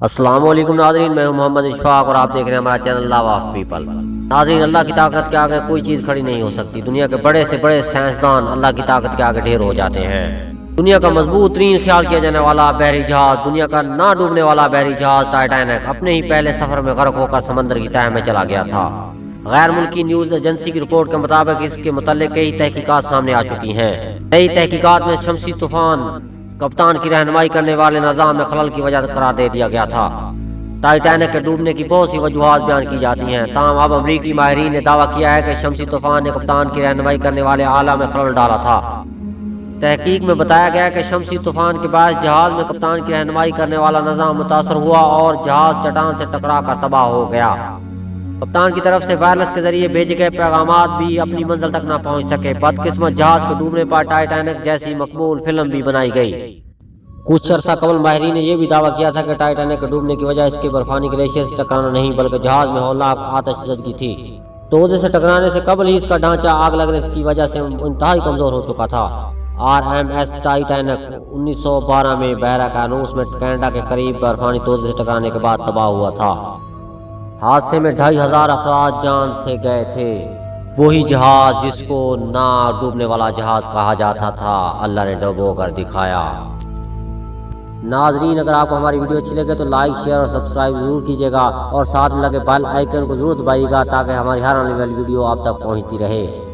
السلام علیکم ناظرین، میں ہوں محمد اشفاق اور آپ دیکھ رہے ہیں ہمارا چینل لاو آف پیپل۔ ناظرین، اللہ کی طاقت کے آگے کوئی چیز کھڑی نہیں ہو سکتی۔ دنیا کے بڑے سے بڑے سائنسدان اللہ کی طاقت کے آگے ڈھیر ہو جاتے ہیں۔ دنیا کا مضبوط ترین خیال کیا جانے والا بحری جہاز، دنیا کا نہ ڈوبنے والا بحری جہاز ٹائٹینک اپنے ہی پہلے سفر میں غرق ہو کر سمندر کی تہہ میں چلا گیا تھا۔ غیر ملکی نیوز ایجنسی کی رپورٹ کے مطابق اس کے متعلق کئی تحقیقات سامنے آ چکی ہیں۔ نئی تحقیقات میں شمسی طوفان کپتان کی رہنمائی کرنے والے نظام میں خلل کی وجہ قرار دے دیا گیا تھا۔ ٹائٹینک کے ڈوبنے کی بہت سی وجوہات بیان کی جاتی ہیں، تاہم اب امریکی ماہرین نے دعویٰ کیا ہے کہ شمسی طوفان نے کپتان کی رہنمائی کرنے والے آلہ میں خلل ڈالا تھا۔ تحقیق میں بتایا گیا کہ شمسی طوفان کے باعث جہاز میں کپتان کی رہنمائی کرنے والا نظام متاثر ہوا اور جہاز چٹان سے ٹکرا کر تباہ ہو گیا۔ کپتان کی طرف سے وائرلیس کے ذریعے بھیجے گئے پیغامات بھی اپنی منزل تک نہ پہنچ سکے۔ بدقسمت جہاز کے ڈوبنے پر ٹائٹینک جیسی مقبول فلم بھی بنائی گئی۔ کچھ عرصہ قبل ماہرین نے یہ بھی دعویٰ کیا تھا کہ ٹائٹینک کے ڈوبنے کی وجہ اس کے برفانی گلیشیئر سے ٹکرانا نہیں بلکہ جہاز میں ہولناک آتش زدگی تھی۔ توڑے سے ٹکرانے سے قبل ہی اس کا ڈھانچہ آگ لگنے کی وجہ سے انتہائی کمزور ہو چکا تھا۔ RMS ٹائٹینک 1912 میں بحیرہ قانوس میں کینیڈا کے قریب برفانی تودے سے ٹکرانے کے بعد تباہ ہوا تھا۔ حادثے میں 2500 افراد جان سے گئے تھے۔ وہی جہاز جس کو نہ ڈوبنے والا جہاز کہا جاتا تھا، اللہ نے ڈبو کر دکھایا۔ ناظرین، اگر آپ کو ہماری ویڈیو اچھی لگے تو لائک، شیئر اور سبسکرائب ضرور کیجیے گا اور ساتھ میں لگے بیل آئیکن کو ضرور دبائیے گا تاکہ ہماری ہر آنے والی ویڈیو آپ تک پہنچتی رہے۔